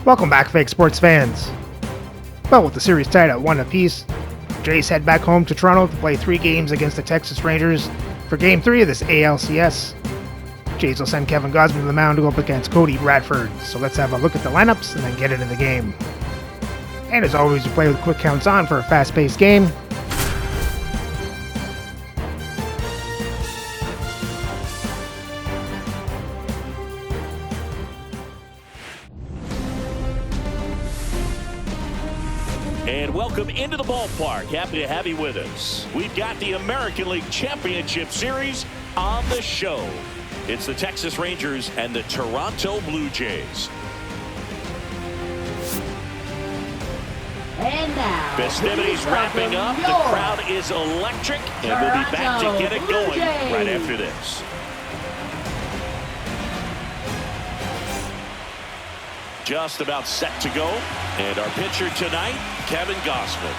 Welcome back, fake sports fans. Well, with the series tied at 1 apiece, Jays head back home to Toronto to play 3 games against the Texas Rangers for Game 3 of this ALCS. Jays will send Kevin Gausman to the mound to go up against Cody Bradford. So let's have a look at the lineups and then get into the game. And as always, we play with quick counts on for a fast-paced game. And welcome into the ballpark. Happy to have you with us. We've got the American League Championship Series on the show. It's the Texas Rangers and the Toronto Blue Jays. And now, festivities wrapping up. The crowd is electric, and we'll be back to get it going right after this. Just about set to go, and our pitcher tonight, Kevin Gausman.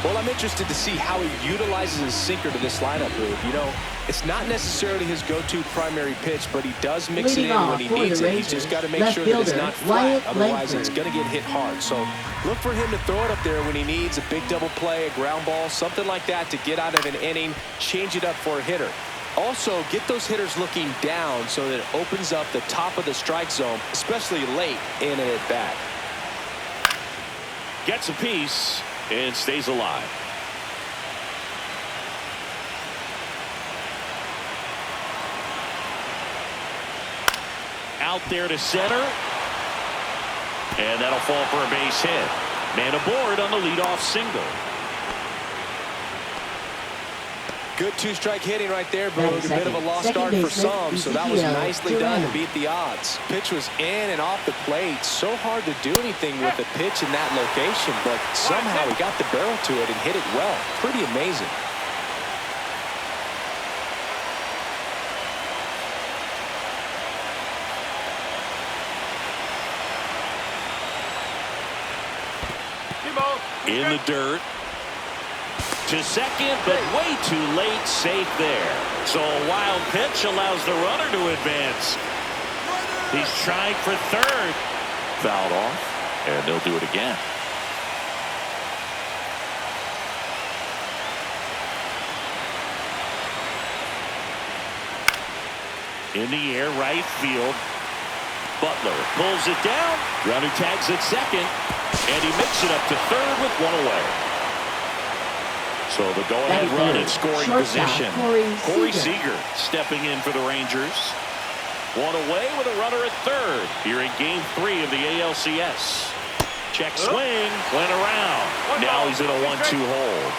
Well, I'm interested to see how he utilizes his sinker to this lineup move. You know, it's not necessarily his go-to primary pitch, but he does mix it in when he needs it. He's just got to make sure that it's not flat, otherwise it's going to get hit hard. So look for him to throw it up there when he needs a big double play, a ground ball, something like that to get out of an inning, change it up for a hitter. Also, get those hitters looking down so that it opens up the top of the strike zone, especially late in an at-bat. Gets a piece and stays alive. Out there to center. And that'll fall for a base hit. Man aboard on the leadoff single. Good two-strike hitting right there, but a bit of a lost start for some, so that was nicely done to beat the odds. Pitch was in and off the plate. So hard to do anything with the pitch in that location, but somehow he got the barrel to it and hit it well. Pretty amazing. In the dirt. To second, but way too late, safe there. So a wild pitch allows the runner to advance. He's trying for third. Fouled off, and they'll do it again. In the air, right field. Butler pulls it down. Runner tags at second, and he makes it up to third with one away. So the go-ahead run in scoring position. Corey Seager stepping in for the Rangers. One away with a runner at third here in Game 3 of the ALCS. Check swing, went around. Now he's in a 1-2 hole.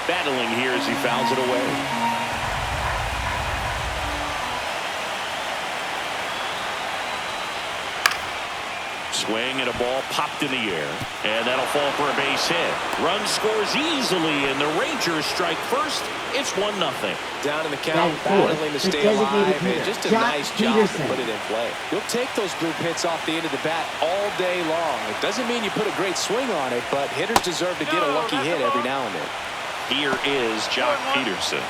Battling here as he fouls it away. Swing and a ball popped in the air, and that'll fall for a base hit. Run scores easily, and the Rangers strike first. It's 1-0. Down in the count, battling to stay alive, and just a nice job to put it in play. You'll take those group hits off the end of the bat all day long. It doesn't mean you put a great swing on it, but hitters deserve to get a lucky hit every now and then. Here is Jock Peterson.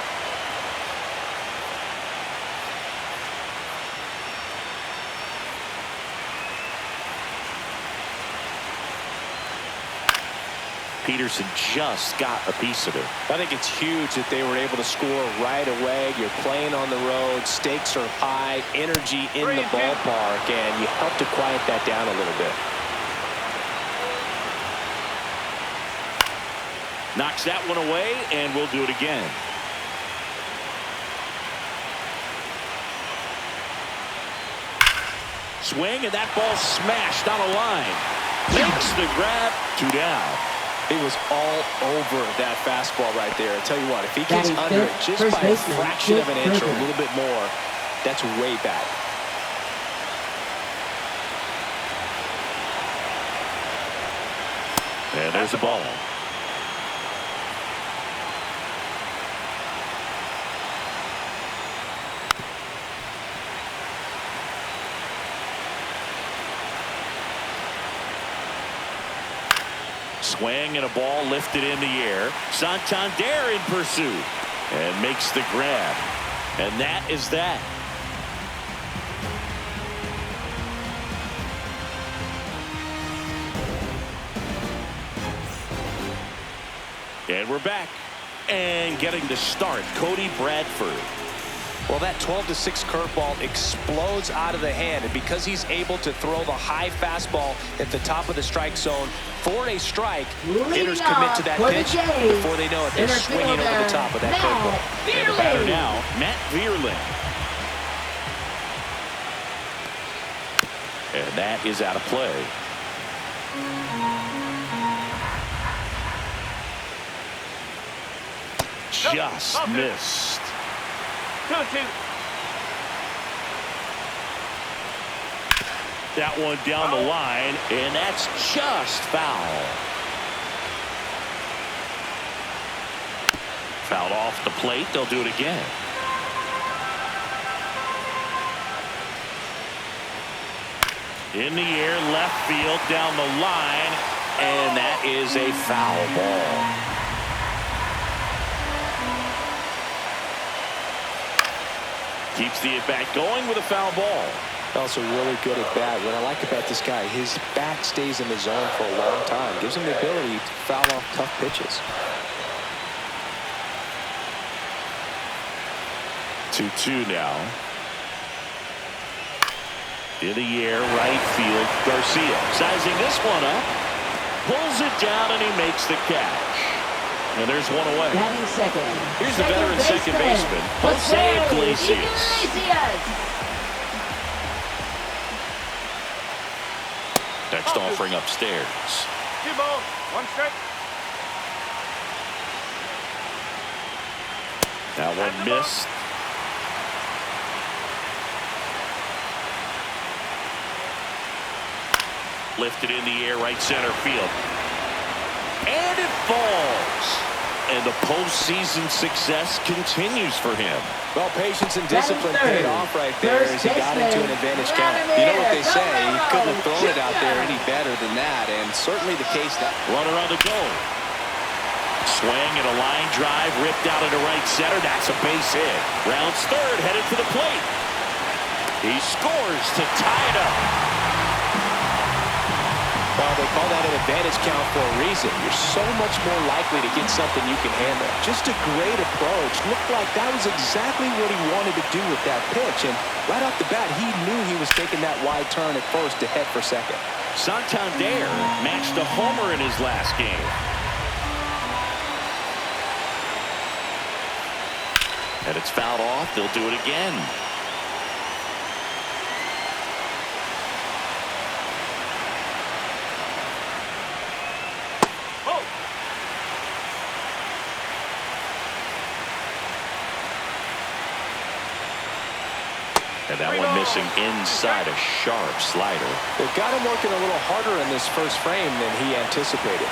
Peterson just got a piece of it. I think it's huge that they were able to score right away. You're playing on the road. Stakes are high. Energy in the ballpark. And you help to quiet that down a little bit. Knocks that one away, and we'll do it again. Swing, and that ball smashed on a line. Makes the grab, 2 down. It was all over that fastball right there. I tell you what, if he gets under it just by a fraction of an inch or a little bit more, that's way back. And there's the ball. Swing and a ball lifted in the air. Santander in pursuit and makes the grab. And that is that. And we're back. And getting the start, Cody Bradford. Well, that 12-6 curveball explodes out of the hand, and because he's able to throw the high fastball at the top of the strike zone for a strike, hitters commit to that pitch before they know it. They're swinging over the top of that curveball. And the batter now, Matt Vierling. And that is out of play. Just missed. 2-2. That one down the line, and that's just foul. Fouled off the plate. They'll do it again. In the air, left field, down the line, and that is a foul ball. Keeps the at-bat going with a foul ball. Also really good at bat. What I like about this guy, his bat stays in the zone for a long time. Gives him the ability to foul off tough pitches. 2-2 now. In the air, right field, Garcia sizing this one up. Pulls it down, and he makes the catch. And there's one away. Batting second. Here's the veteran second baseman, Jose Iglesias. Next offering upstairs. 2 balls, 1 strike. That one missed. Lifted in the air, right center field. And it falls. And the postseason success continues for him. Well, patience and discipline paid off right there as he got into an advantage count. You know what they say, he couldn't have thrown it out there any better than that, and certainly the case that. Runner on the go. Swing and a line drive ripped out into right center. That's a base hit. Rounds third, headed for the plate. He scores to tie it up. Well, they call that an advantage count for a reason. You're so much more likely to get something you can handle. Just a great approach. Looked like that was exactly what he wanted to do with that pitch. And right off the bat, he knew he was taking that wide turn at first to head for second. Santander matched a homer in his last game. And it's fouled off. They'll do it again. And that one missing inside a sharp slider. They've got him working a little harder in this first frame than he anticipated.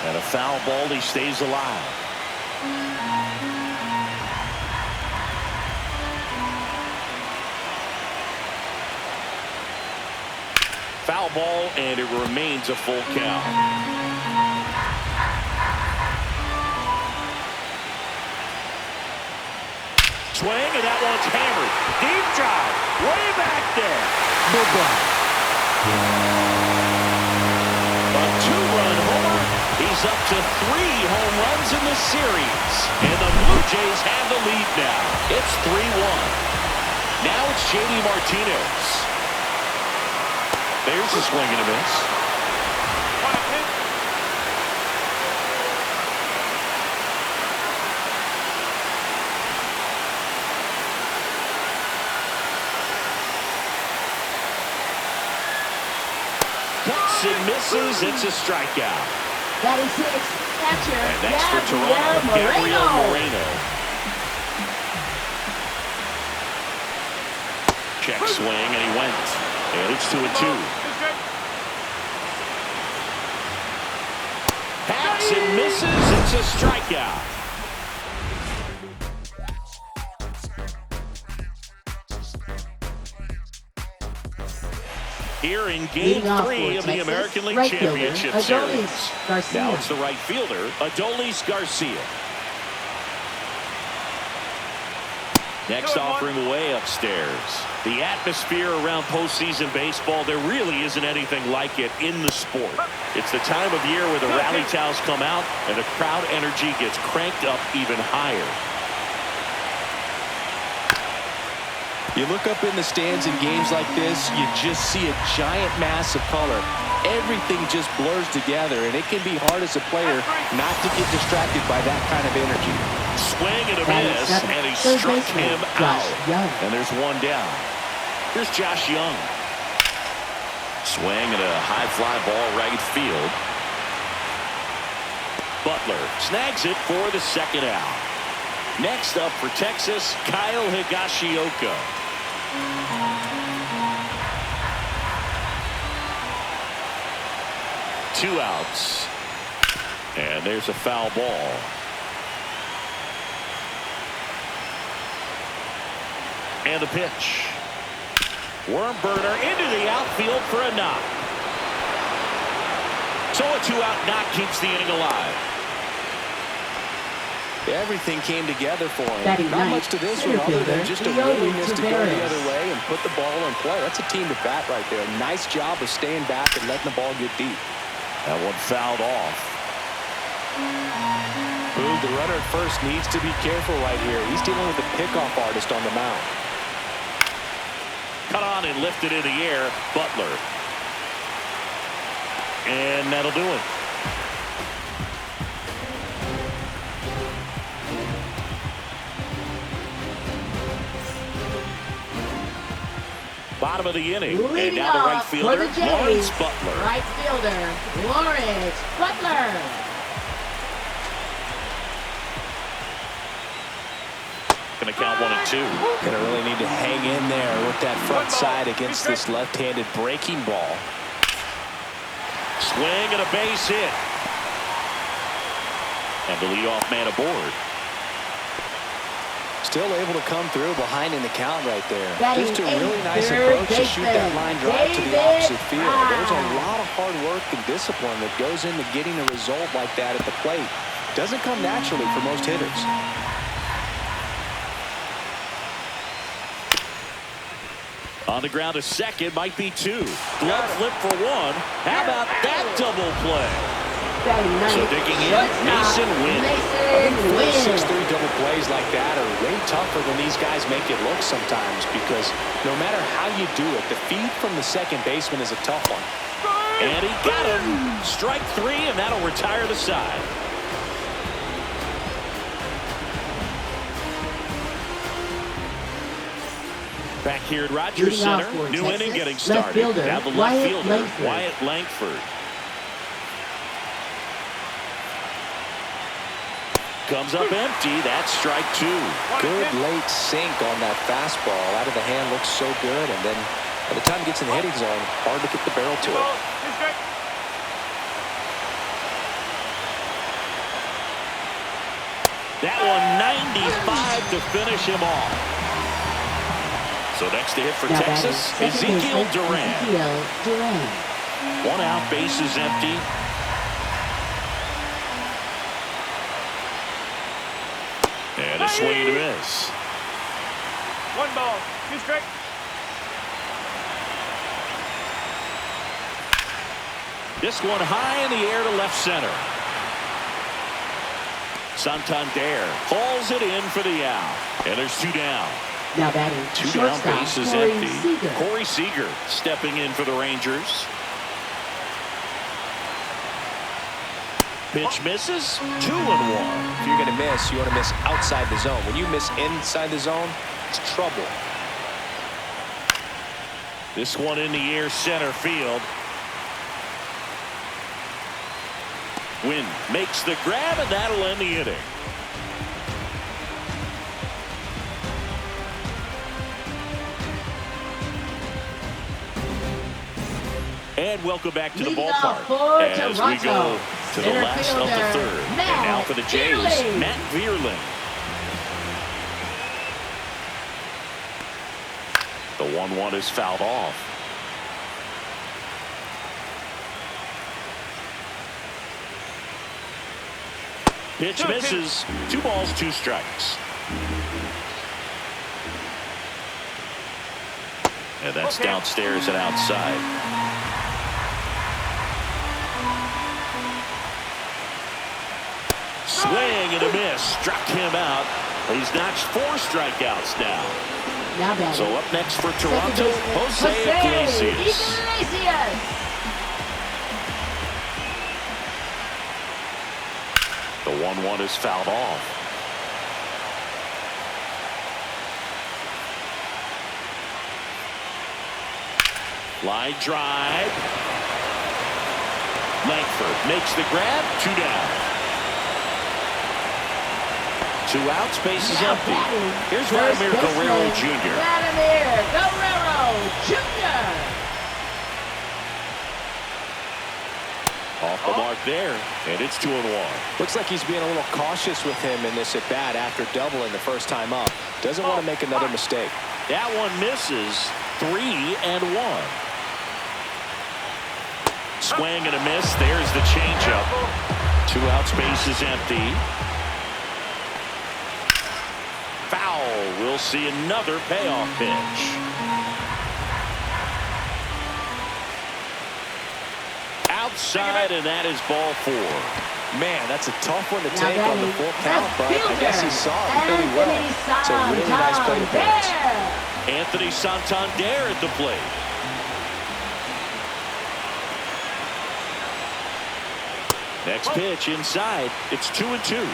And a foul ball, he stays alive. Foul ball, and it remains a full count. Swing, and that one's hammered. Deep drive, way back there. Goodbye. A 2-run homer. He's up to 3 home runs in the series. And the Blue Jays have the lead now. It's 3-1. Now it's J.D. Martinez. There's a swing and a miss. And misses. It's a strikeout. Batting six, catcher. And that's for Toronto, Gabriel Moreno. Check swing, and he went. And it's 2-2. Hacks and misses. It's a strikeout. Here in Game 3 of the American League Championship Series. Now it's the right fielder, Adolis Garcia. Next offering way upstairs. The atmosphere around postseason baseball, there really isn't anything like it in the sport. It's the time of year where the rally towels come out and the crowd energy gets cranked up even higher. You look up in the stands in games like this, you just see a giant mass of color. Everything just blurs together, and it can be hard as a player not to get distracted by that kind of energy. Swing and a miss, and he struck him out. And there's one down. Here's Josh Young. Swing and a high fly ball right field. Butler snags it for the second out. Next up for Texas, Kyle Higashioka. Two outs. And there's a foul ball. And the pitch. Worm burner into the outfield for a knock. So a two-out knock keeps the inning alive. Everything came together for him. Not much to this one other than just a willingness to go the other way and put the ball in play. That's a team to bat right there. Nice job of staying back and letting the ball get deep. That one fouled off. Boog, the runner at first needs to be careful right here. He's dealing with a pickoff artist on the mound. Cut on and lifted in the air. Butler. And that'll do it. Bottom of the inning. Leading and now the right off fielder, for the Jays, Lawrence Butler. Right fielder, Lawrence Butler. Going to count 1 and 2. Going to really need to hang in there with that front side against this left-handed breaking ball. Swing and a base hit. And the leadoff man aboard. Still able to come through behind in the count right there. Batting Just a really eighth, nice third approach to shoot that line drive to the baseman, opposite field. David There's a Brown. lot of hard work and discipline that goes into getting a result like that at the plate. Doesn't come naturally for most hitters. On the ground, a second, might be 2. Glove flip for 1. How about that double play? So digging in, Mason Wynn. I think 4 6-3 double plays like that are way tougher than these guys make it look sometimes, because no matter how you do it, the feed from the second baseman is a tough one. And he got him. Strike 3, and that'll retire the side. Back here at Rogers Center, new inning getting started. Now the left fielder, Wyatt Langford. Comes up empty. That's strike 2. Good late sink on that fastball. Out of the hand, looks so good. And then by the time it gets in the hitting zone, hard to get the barrel to it. That one 95 to finish him off. So next to hit for Texas, Ezekiel Duran. 1 out, bases empty. And a swing and a miss. 1 ball, 2 strikes. This one high in the air to left center. Santander hauls it in for the out. And there's 2 down. Now batting 2 down, shortstop, bases Corey empty. Seager. Corey Seager stepping in for the Rangers. Pitch misses. 2 and 1. If you're going to miss, you want to miss outside the zone. When you miss inside the zone, it's trouble. This one in the air, center field. Wynn makes the grab, and that'll end the inning. And welcome back to the ballpark as we go to the last of the third. And now for the Jays, Matt Vierling. The 1-1 is fouled off. Pitch misses. 2 balls, 2 strikes. And that's downstairs and outside. Swing and a miss. Struck him out. He's notched 4 strikeouts now. So up next for Toronto, Jose Iglesias. The 1-1 is fouled off. Line drive. Langford makes the grab. 2 down. 2 outs. Base is empty. Here's Vladimir Guerrero Jr. Vladimir Guerrero Jr. Off the mark there, and it's 2-1. Looks like he's being a little cautious with him in this at-bat after doubling the first time up. Doesn't want to make another mistake. That one misses. 3-1. Swing and a miss. There's the changeup. 2 outs. Base is empty. Foul. We'll see another payoff pitch. Outside, and that is ball 4. Man, that's a tough one to take on the full count, but I guess he saw it pretty well. It's a really nice play appearance. Anthony Santander at the plate. Next pitch inside. It's 2-2.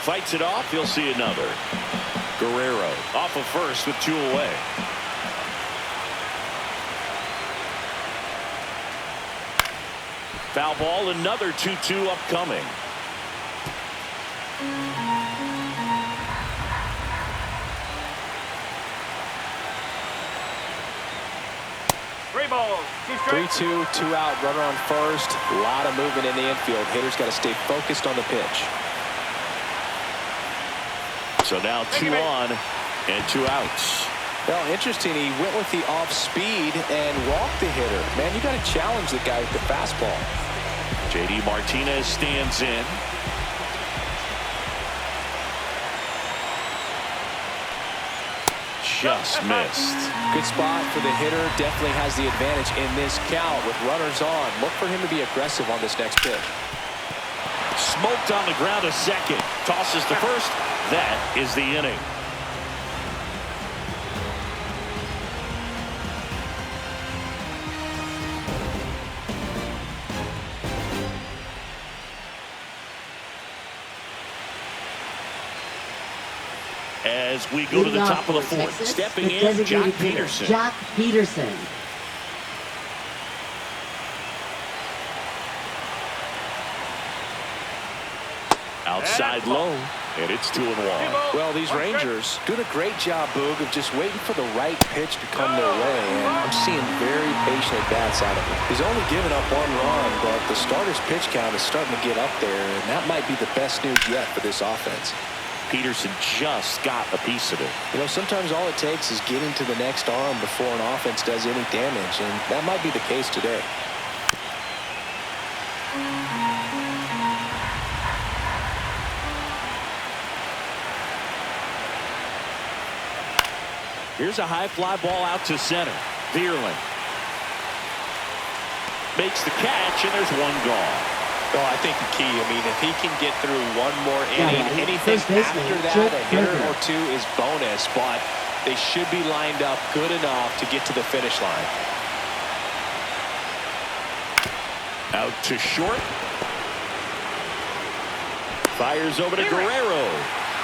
Fights it off. He'll see another. Guerrero off of first with 2 away. Foul ball. Another 2-2 upcoming. Three balls. 3-2, 2 out, runner on first. A lot of movement in the infield. Hitters got to stay focused on the pitch. So now 2 on and 2 outs. Well, interesting. He went with the off speed and walked the hitter. Man, you got to challenge the guy with the fastball. J.D. Martinez stands in. Just missed. Good spot for the hitter. Definitely has the advantage in this count with runners on. Look for him to be aggressive on this next pitch. Smoked on the ground to second. Tosses to first. That is the inning. As we go to the top of the 4th, stepping in, Jock Peterson. Jock Peterson. Outside low, and it's 2-1. Well, these Rangers doing a great job, Boog, of just waiting for the right pitch to come their way, and I'm seeing very patient at-bats out of him. He's only given up 1 run, but the starter's pitch count is starting to get up there, and that might be the best news yet for this offense. Peterson just got a piece of it. You know, sometimes all it takes is getting to the next arm before an offense does any damage, and that might be the case today. Here's a high fly ball out to center. Vierling makes the catch, and there's 1 gone. Well, I think the key, I mean, if he can get through 1 more inning, anything after that, a hitter or 2 is bonus, but they should be lined up good enough to get to the finish line. Out to short. Fires over to Guerrero,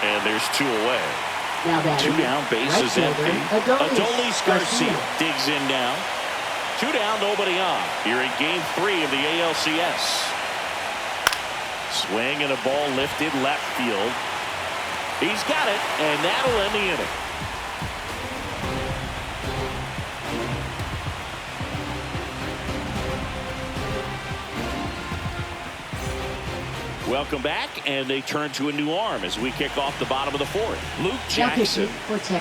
and there's 2 away. 2 down, base is empty. Adolis Garcia digs in now. 2 down, nobody on. Here in game 3 of the ALCS. Swing and a ball lifted left field. He's got it, and that'll end the inning. Welcome back, and they turn to a new arm as we kick off the bottom of the 4th. Luke Jackson.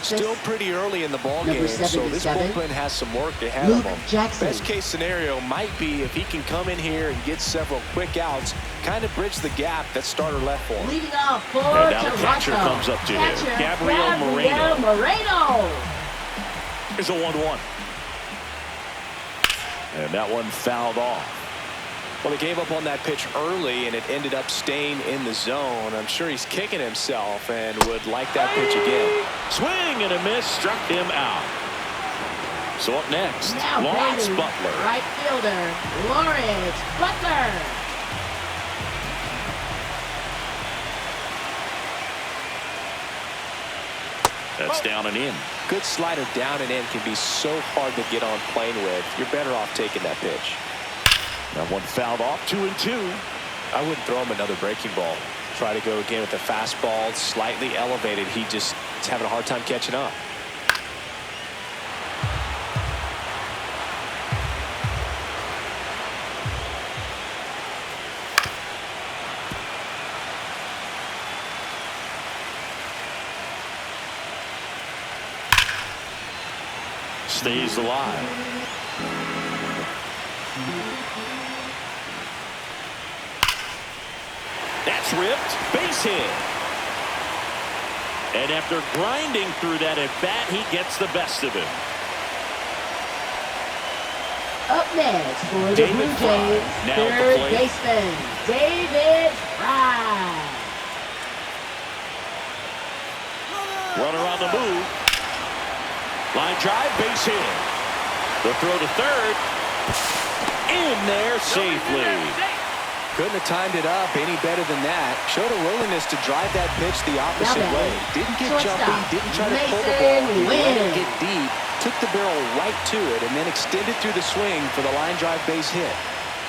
Still pretty early in the ball game, so this bullpen has some work ahead of him. Best case scenario might be if he can come in here and get several quick outs, kind of bridged the gap that starter left for him. Leading off for And now the Toronto. catcher comes up to him. Gabriel Moreno. Here's a 1-1. And that one fouled off. Well, he gave up on that pitch early, and it ended up staying in the zone. I'm sure he's kicking himself and would like that pitch again. Swing and a miss, struck him out. So up next, Now Lawrence batting, Butler. right fielder, Lawrence Butler. That's down and in. Good slider down and in can be so hard to get on plane with. You're better off taking that pitch. That one fouled off, 2-2. I wouldn't throw him another breaking ball. Try to go again with the fastball, slightly elevated. He's having a hard time catching up. Stays alive. That's ripped. Base hit. And after grinding through that at bat, he gets the best of it. Up next for the David Blue Fry. Jays, Now at the third plate. baseman, David Fry. Runner on the move. Line drive, base hit. The throw to third. In there safely. Couldn't have timed it up any better than that. Showed a willingness to drive that pitch the opposite Now way. batting, Didn't get shortstop, jumpy, didn't try to pull the Mason ball. He let it Wynn. get deep, took the barrel right to it, and then extended through the swing for the line drive base hit.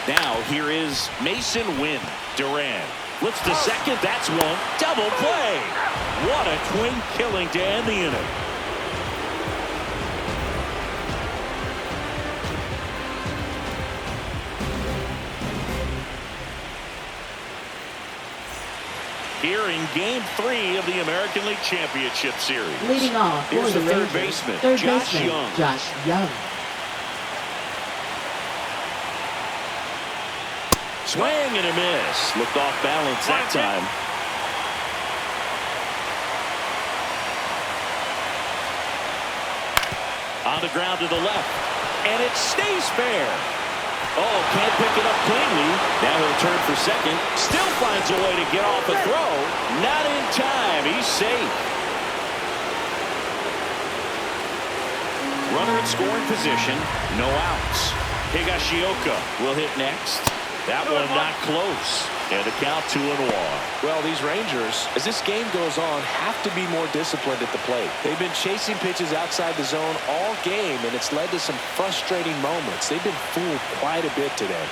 Now here is Mason Wynn. Duran lifts to second. That's one. Double play. What a twin killing to end the inning. Here in Game 3 of the American League Championship Series. Leading off for Here's the the third Rangers, baseman, third Josh baseman, Young. Josh Young. Swing and a miss. Looked off balance that time. On the ground to the left. And it stays fair. Oh, can't pick it up cleanly. Now he'll turn for second. Still finds a way to get off a throw. Not in time. He's safe. Runner in scoring position. No outs. Higashioka will hit next. That one not close. And the count 2-1. Well, these Rangers, as this game goes on, have to be more disciplined at the plate. They've been chasing pitches outside the zone all game, and it's led to some frustrating moments. They've been fooled quite a bit today.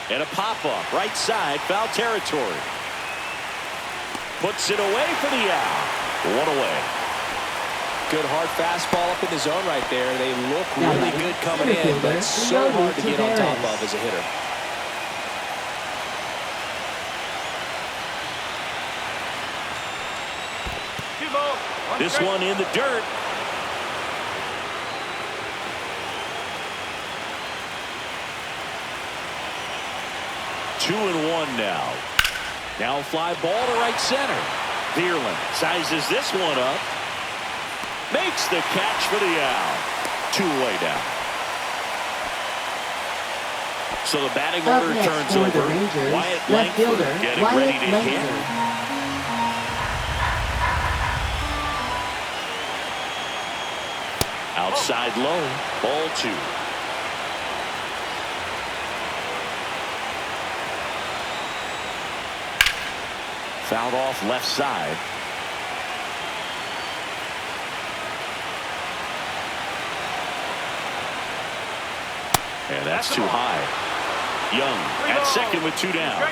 And a pop-up, right side, foul territory. Puts it away for the out. One away. Good hard fastball up in the zone right there. They look Now really batting, good coming center in, but fielder, it's so hard to get on top Tavares. of as a hitter. This one in the dirt. Two and one now. Now fly ball to right center. Bierlin sizes this one up. Makes the catch for the out. Two away now. So the batting Up order next turns for the over. Rangers, Wyatt left Langford fielder, getting Wyatt ready to hit. Langford. Outside low, ball two. Fouled off left side. And that's too high. Young at second with two down.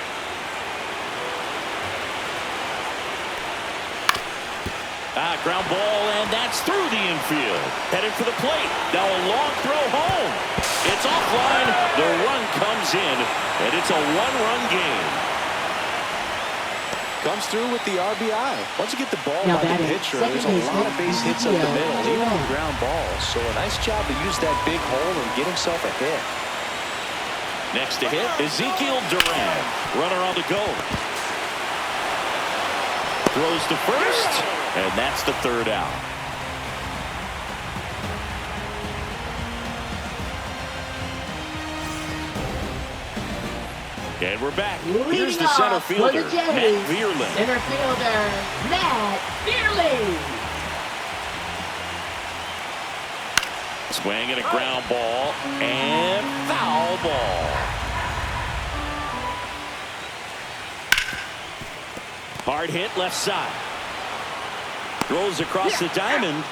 Ground ball, and that's through the infield. Headed for the plate. Now a long throw home. It's offline. The run comes in, and it's a one-run game. Comes through with the RBI. Once you get the ball Now by the batting, pitcher, second there's a lot of baseman, base hits up the Ezekiel middle, even Duran. on ground balls. So a nice job to use that big hole and get himself a hit. Next to hit, Ezekiel Duran. Runner on the go. Throws to first, and that's the third out. And we're back. Here's the center fielder, Matt Vierling. Center fielder, Matt Vierling. Swing and a ground ball and foul ball. Hard hit left side. Throws across the diamond,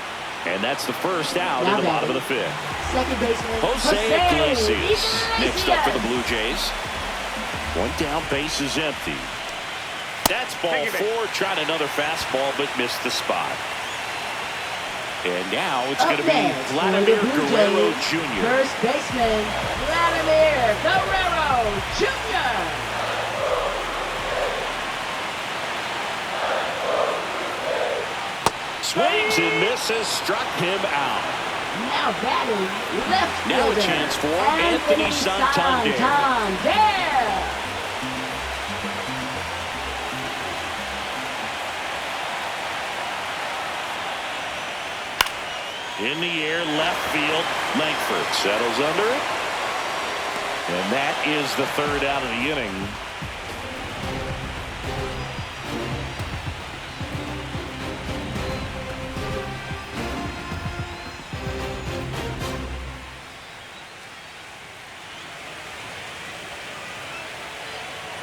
and that's the first out in the bottom of the fifth. Second baseman, Jose Iglesias next up for the Blue Jays. One down, base is empty. That's ball four. Tried another fastball, but missed the spot. And now it's going to be Vladimir Guerrero Jr. First baseman, Vladimir Guerrero Jr. Swings and misses, struck him out. Now batting left fielder. Now a chance for Anthony Santander. In the air, left field, Langford settles under it. And that is the third out of the inning.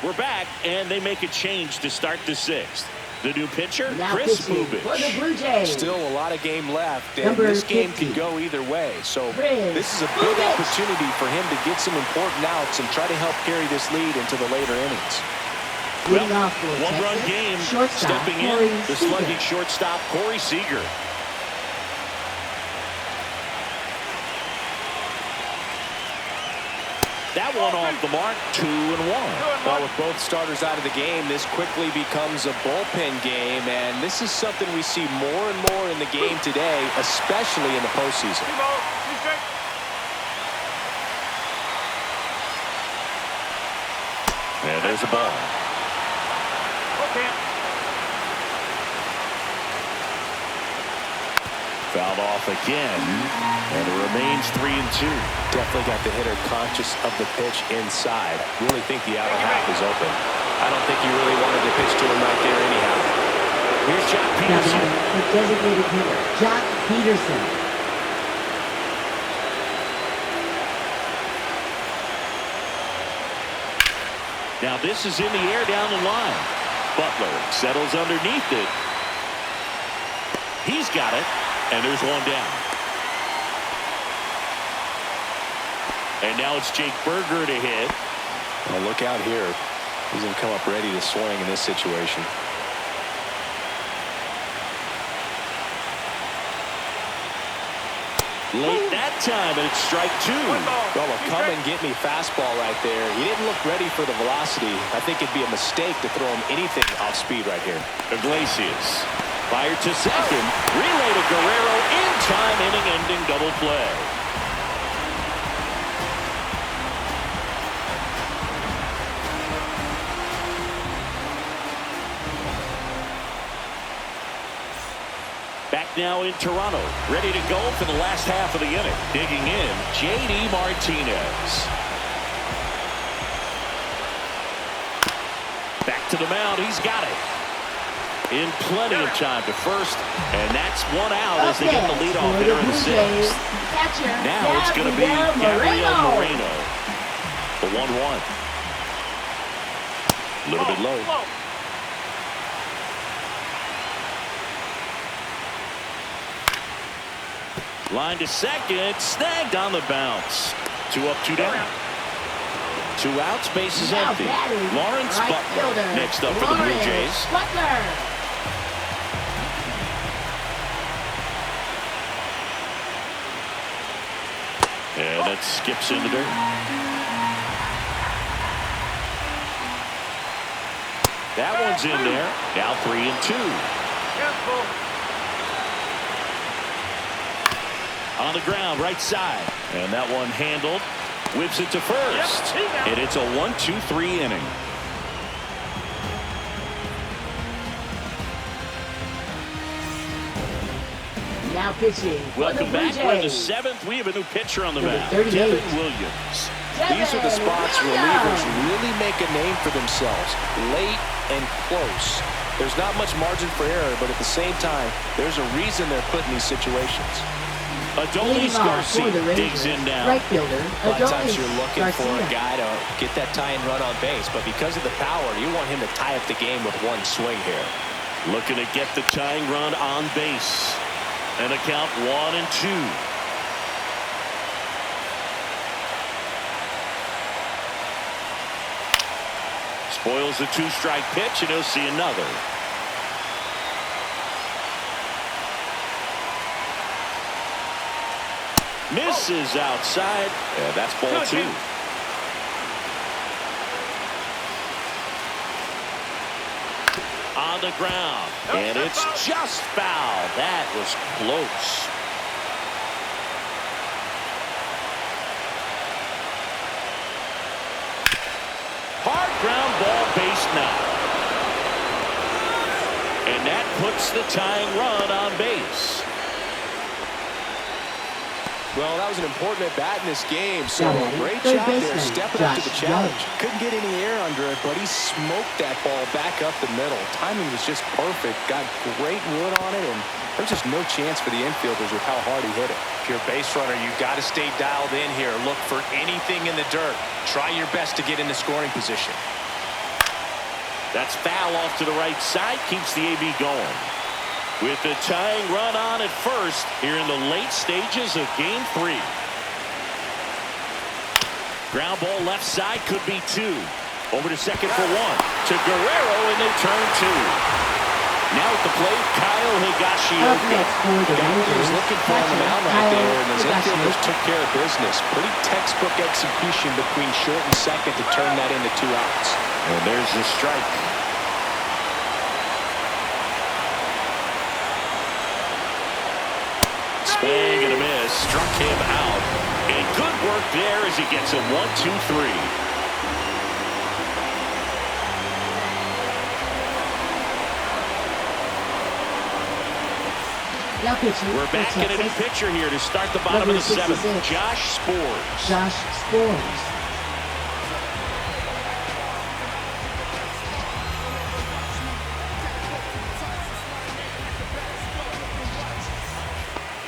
We're back, and they make a change to start the sixth. The new pitcher, Now Chris pitching for the Bubich. Blue Jays. Still a lot of game left, and Number this game 50. could go either way. So Chris this is a big Bubich. opportunity for him to get some important outs and try to help carry this lead into the later innings. Leading off for One-run Texas, game, shortstop, stepping in, Corey the Seager. slugging shortstop, Corey Seager. That one off the mark, 2-1. Well, with both starters out of the game, this quickly becomes a bullpen game, and this is something we see more and more in the game today, especially in the postseason. And there's a ball. Fouled off again, and it remains 3-2. Definitely got the hitter conscious of the pitch inside. Really think the outer half is open. I don't think he really wanted to pitch to him right there anyhow. Here's Jock Now Peterson. batting the designated hitter, Jock Peterson. Now this is in the air down the line. Butler settles underneath it. He's got it, and there's one down. And now it's Jake Berger to hit. Well, look out here. He's going to come up ready to swing in this situation. Late that time, and it's strike two. Well, a come and get me fastball right there. He didn't look ready for the velocity. I think it'd be a mistake to throw him anything off speed right here. Iglesias fired to second. Relay to Guerrero in time, inning-ending double play. Back now in Toronto, ready to go for the last half of the inning. Digging in, J.D. Martinez. Back to the mound, he's got it. In plenty of time to first, and that's one out as they get the leadoff hitter in the sixth. Now it's going to be Gabriel Moreno. The 1-1. A little bit low. Line to second, snagged on the bounce. 2 up, 2 down. 2 outs, base is empty. Lawrence Butler next up for the Blue Jays. And it skips in the dirt. That one's in there. Now 3-2. On the ground, right side. And that one handled. Whips it to first. And it's a 1-2-3 inning. Now pitching. Welcome back. We're in the 7th. We have a new pitcher on the mound. Devin Williams. These are the spots where relievers really make a name for themselves. Late and close. There's not much margin for error, but at the same time, there's a reason they're put in these situations. Adolis Garcia digs in now. Right fielder. A lot of times you're looking for a guy to get that tie and run on base, but because of the power, you want him to tie up the game with one swing here. Looking to get the tying run on base. And a count 1-2. Spoils the 2-strike pitch, and he'll see another. Misses outside. And that's ball 2. On the ground. And it's just foul. That was close. Hard ground ball, base knock. And that puts the tying run on base. Well, that was an important at-bat in this game, so great job there stepping up to the challenge. Couldn't get any air under it, but he smoked that ball back up the middle. Timing was just perfect. Got great wood on it, and there's just no chance for the infielders with how hard he hit it. If you're a base runner, you've got to stay dialed in here. Look for anything in the dirt. Try your best to get in the scoring position. That's foul off to the right side. Keeps the AB going. With the tying run on at first here in the late stages of Game 3. Ground ball left side, could be 2. Over to second for 1. To Guerrero, and they turn 2. Now at the plate, Kyle Higashioka. Got what he was looking for on the mound right there, and his infielders took care of business. Pretty textbook execution between short and second to turn that into 2 outs. And there's the strike. Swing and a miss. Struck him out. And good work there as he gets a 1-2-3. We're back in a new pitcher here to start the bottom of the 7th. Josh Spores. Josh Spores.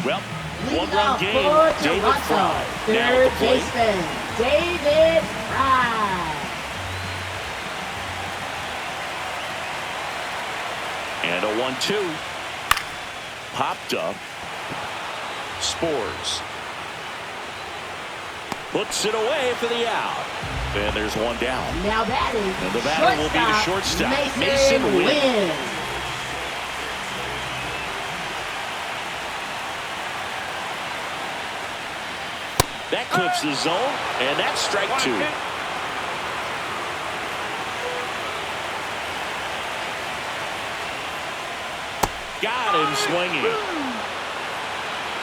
Well, 1-run game. David Fry. Third baseman, David Fry. And a 1-2. Popped up. Spores. Puts it away for the out. And there's one down. Now batting. And the batter will be the shortstop, Mason Wynn. That clips the zone, and that's strike 2. Got him swinging.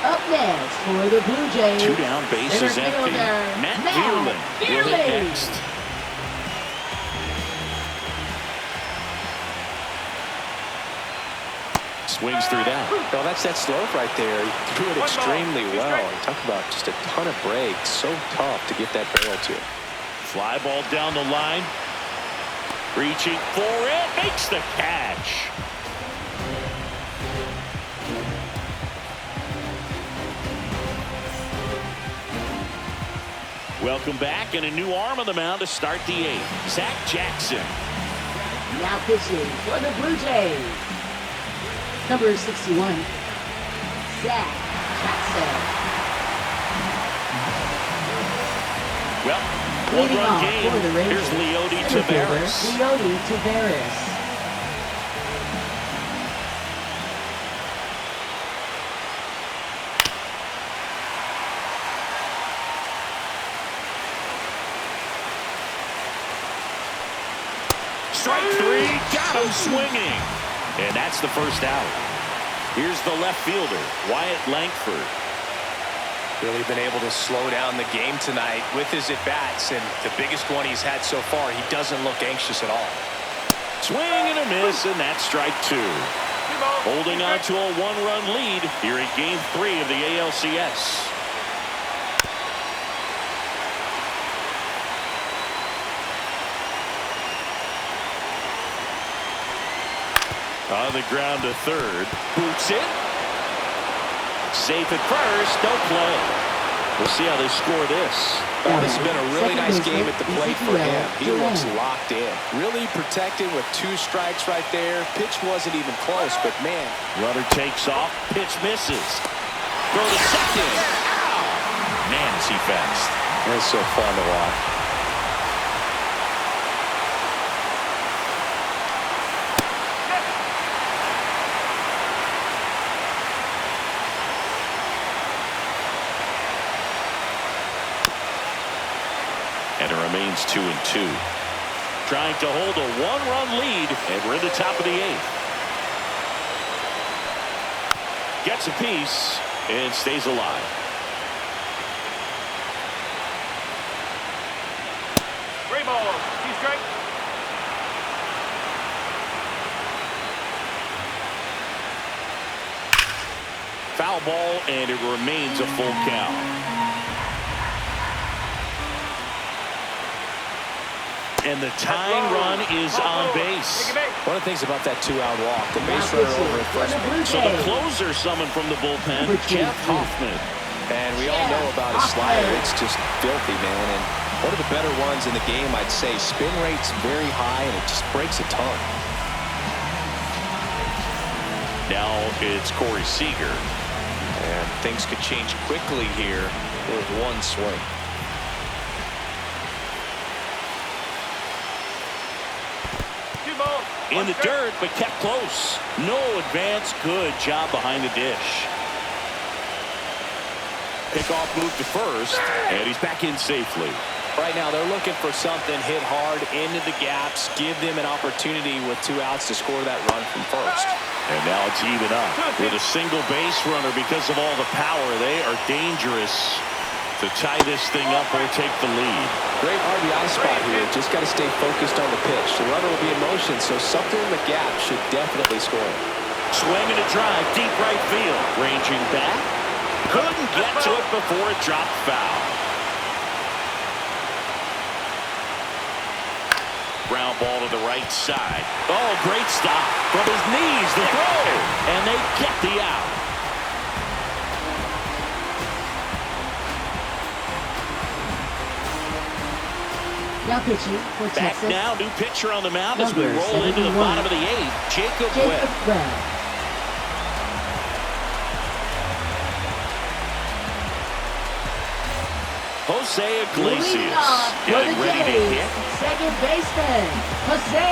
Up next for the Blue Jays. 2 down, base is empty. Matt Vierling will hit next. Swings through that. Well, that's that slope right there. He threw it extremely well. And talk about just a ton of breaks. So tough to get that barrel to. Fly ball down the line. Reaching for it. Makes the catch. Welcome back, and a new arm on the mound to start the 8th. Zach Jackson. Now pitching for the Blue Jays. Number 61, Zach Jackson. Well, 1-run game. Here's Leody Taveras. Leody Taveras. Strike 3, got him swinging. And that's the first out. Here's the left fielder, Wyatt Langford. Really been able to slow down the game tonight with his at-bats, and the biggest one he's had so far, he doesn't look anxious at all. Swing and a miss, and that's strike 2. Holding on to a 1-run lead here in Game 3 of the ALCS. On the ground to third. Boots it. Safe at first. No play. We'll see how they score this. Well, this has been a really nice game at the plate for him. He looks locked in. Really protected with 2 strikes right there. Pitch wasn't even close, but man. Runner takes off. Pitch misses. Throw to second. Ow! Man, is he fast. That's so fun to watch. And it remains 2-2. Trying to hold a 1-run lead, and we're in the top of the 8th. Gets a piece and stays alive. Three balls. 2 strikes. Foul ball, and it remains a full count. And the tying run is on base. One of the things about that 2-out walk, the base runner over at first. So the closer summoned from the bullpen, Jeff Hoffman. And we all know about his slider. It's just filthy, man. And one of the better ones in the game, I'd say. Spin rate's very high, and it just breaks a ton. Now it's Corey Seager. And things could change quickly here with 1 swing. In the dirt, but kept close. No advance. Good job behind the dish. Pickoff move to first, and he's back in safely. Right now, they're looking for something, hit hard into the gaps, give them an opportunity with 2 outs to score that run from first. And now it's even up with a single base runner. Because of all the power, they are dangerous to tie this thing up or take the lead. Great RBI spot here. Just got to stay focused on the pitch. The runner will be in motion, so something in the gap should definitely score. Swing and a drive, deep right field. Ranging back. Couldn't get to it before it dropped foul. Ground ball to the right side. Oh, great stop. From his knees, the throw. And they get the out. Now pitching for Back Texas. now, new pitcher on the mound as we Number roll into the 71. bottom of the 8th. Jacob Webb. Jose Iglesias getting ready to hit. Second baseman, Jose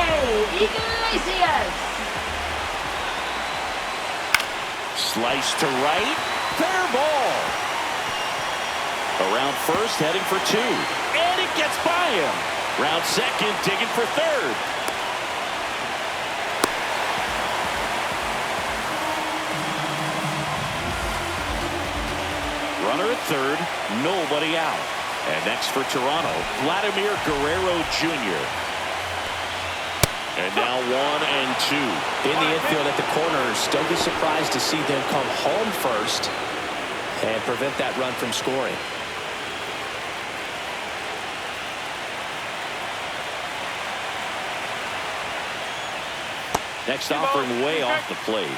Iglesias. Slice to right. Fair ball. Around first, heading for 2. And it gets by him. Round second, digging for third. Runner at third, nobody out. And next for Toronto, Vladimir Guerrero Jr. And now 1-2. In the infield at the corners, don't be surprised to see them come home first and prevent that run from scoring. Next offering way off the plate.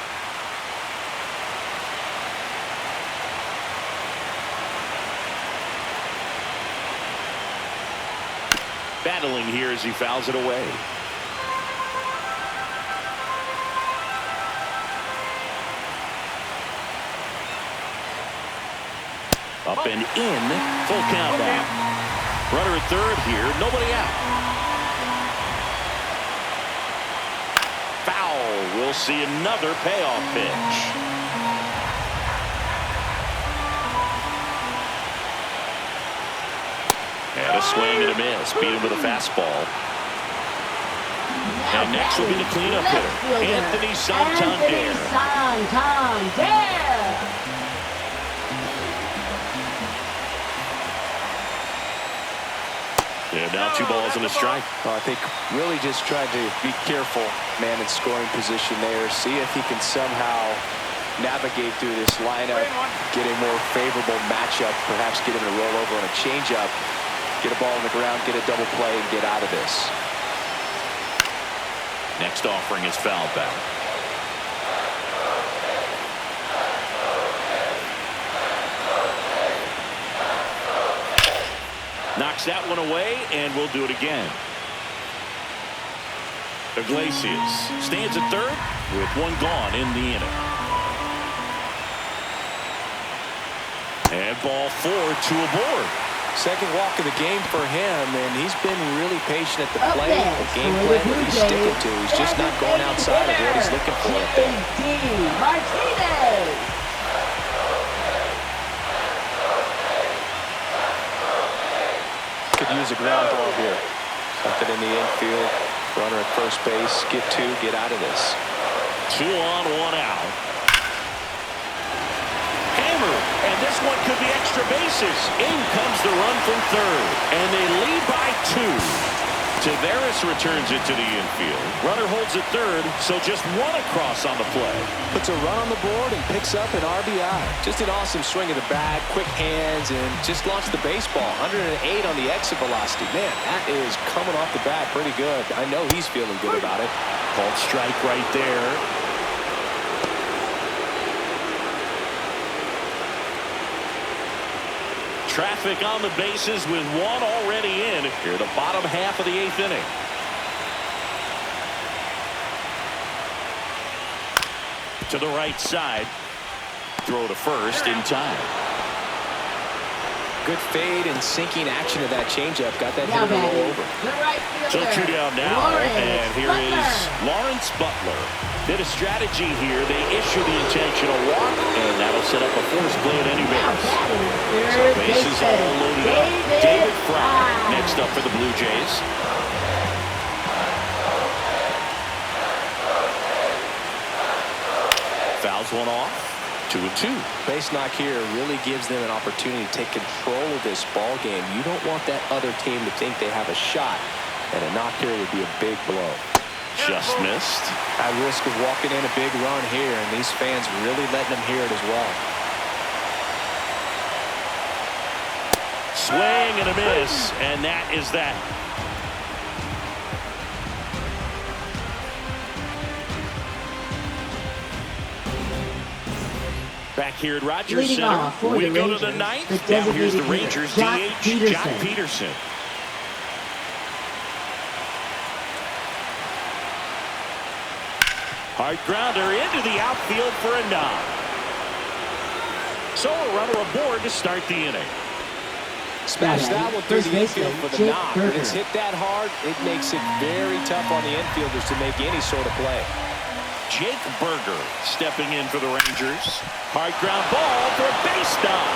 Battling here as he fouls it away. Up and in. Full count now. Runner at third here. Nobody out. Foul. We'll see another payoff pitch. And a swing and a miss. Beat him with a fastball. And next will be the cleanup hitter, Anthony Santander. now 2 balls and a strike. Well, I think really just tried to be careful, man, in scoring position there. See if he can somehow navigate through this lineup, get a more favorable matchup, perhaps get him to roll over on a changeup, get a ball on the ground, get a double play, and get out of this. Next offering is fouled back. Knocks that one away, and we'll do it again. Iglesias stands at third with 1 gone in the inning. And ball 4, 2 aboard. Second walk of the game for him, and he's been really patient at the plate. The game plan that he's sticking to. He's just not going outside of what he's looking for. Could use a ground ball here. Something in the infield. Runner at first base. Get 2, get out of this. 2 on, 1 out. And this one could be extra bases. In comes the run from third. And they lead by 2. Taveras returns it to the infield. Runner holds at third, so just 1 across on the play. Puts a run on the board and picks up an RBI. Just an awesome swing of the bat, quick hands, and just launched the baseball. 108 on the exit velocity. Man, that is coming off the bat pretty good. I know he's feeling good about it. Called strike right there. Traffic on the bases with 1 already in here, the bottom half of the 8th inning. To the right side. Throw to first in time. Good fade and sinking action of that changeup. Got that hitter to roll over. So 2 down now, and here is Lawrence Butler. Bit of strategy here. They issue the intentional walk, and that'll set up a force play at any base. So bases all loaded up. David Fry next up for the Blue Jays. Fouls one off. 2-2. Base knock here really gives them an opportunity to take control of this ball game. You don't want that other team to think they have a shot, and a knock here would be a big blow. Just missed. At risk of walking in a big run here, and these fans really letting them hear it as well. Swing and a miss, and that is that. Back here at Rogers Center, we go to the 9th. Now here's the Rangers DH, John Peterson. Hard grounder into the outfield for a knock. So a runner aboard to start the inning. Smash that one through the infield for the knock. When it's hit that hard, it makes it very tough on the infielders to make any sort of play. Jake Berger stepping in for the Rangers. Hard ground ball for a base knock.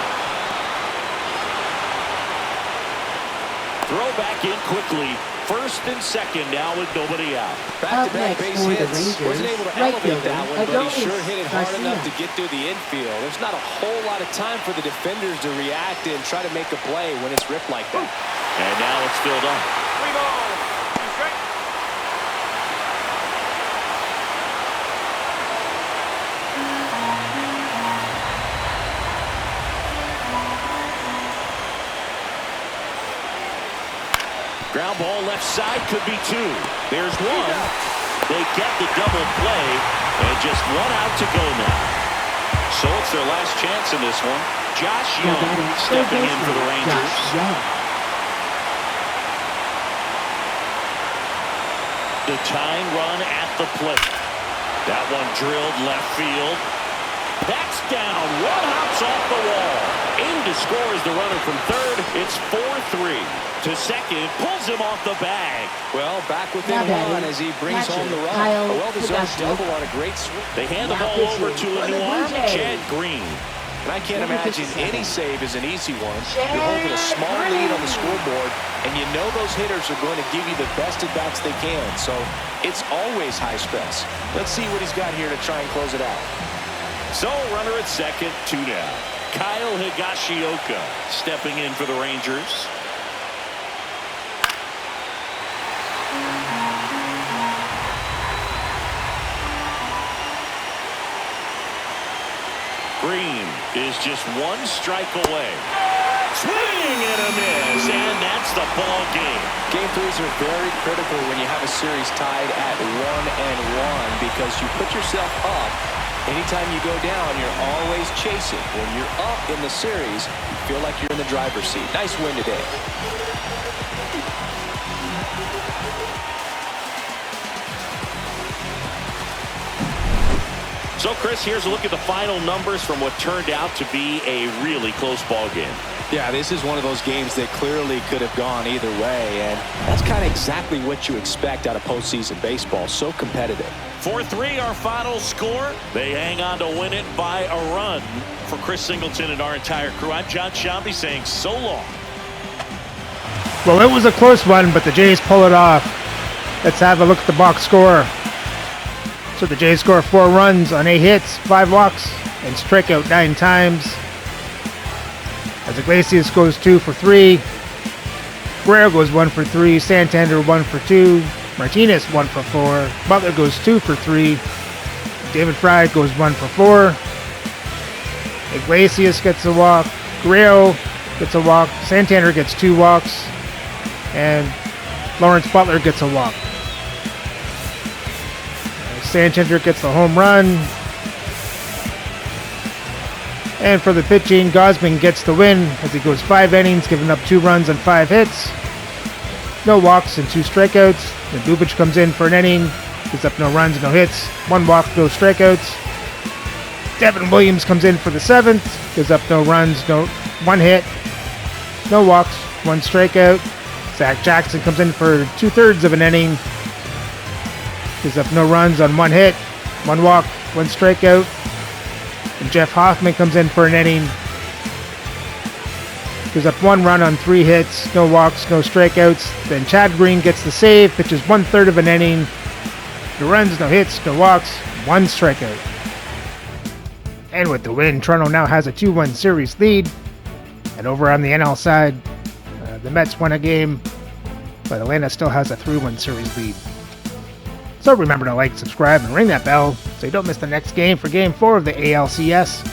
Throw back in quickly. First and second now with nobody out. Back-to-back base hits. Wasn't able to elevate that one, but he sure hit it hard enough to get through the infield. There's not a whole lot of time for the defenders to react and try to make a play when it's ripped like that. And now it's filled up. 3 balls. 2 strikes. Ground ball left side could be 2. There's 1. They get the double play, and just 1 out to go now. So it's their last chance in this one. Josh Young stepping in for the Rangers. The tying run at the plate. That one drilled left field. That's down. 1 hops off the wall. In to score is the runner from third. It's 4-3. To second, pulls him off the bag. Well, back within 1 as he brings home the run. A well-deserved double on a great swing. They hand the ball over to a new arm, Chad Green. And I can't imagine any save is an easy one. You're holding a small lead on the scoreboard, and you know those hitters are going to give you the best at-bats they can. So it's always high stress. Let's see what he's got here to try and close it out. So runner at second, 2 down. Kyle Higashioka stepping in for the Rangers. Green is just one strike away. Swing and a miss, and that's the ball game. Game threes are very critical when you have a series tied at 1-1 because you put yourself up. Anytime you go down, you're always chasing. When you're up in the series, you feel like you're in the driver's seat. Nice win today. So, Chris, here's a look at the final numbers from what turned out to be a really close ball game. Yeah, this is one of those games that clearly could have gone either way, and that's kind of exactly what you expect out of postseason baseball. So competitive. 4-3 our final score. They hang on to win it by a run. For Chris Singleton and our entire crew, I'm John Shambi saying so long. Well, it was a close one, but the Jays pull it off. Let's have a look at the box score. So the Jays score 4 runs on 8 hits, 5 walks, and strike out 9 times. As Iglesias goes 2 for 3. Guerrero goes 1 for 3. Santander 1 for 2. Martinez 1 for 4. Butler goes 2 for 3. David Fry goes 1 for 4. Iglesias gets a walk. Guerrero gets a walk. Santander gets 2 walks. And Lawrence Butler gets a walk. Santander gets the home run. And for the pitching, Gausman gets the win as he goes 5 innings, giving up 2 runs and 5 hits. No walks and 2 strikeouts. Then Bubic comes in for an inning, gives up no runs, no hits, 1 walk, no strikeouts. Devin Williams comes in for the 7th, gives up no runs, 1 hit, no walks, 1 strikeout. Zach Jackson comes in for 2/3 of an inning, gives up no runs on 1 hit, 1 walk, 1 strikeout. And Jeff Hoffman comes in for an inning, gives up 1 run on 3 hits, no walks, no strikeouts. Then Chad Green gets the save, pitches 1/3 of an inning, no runs, no hits, no walks, 1 strikeout. And with the win, Toronto now has a 2-1 series lead. And over on the NL side, the Mets won a game, but Atlanta still has a 3-1 series lead. So remember to like, subscribe, and ring that bell so you don't miss the next game for Game 4 of the ALCS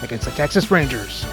against the Texas Rangers.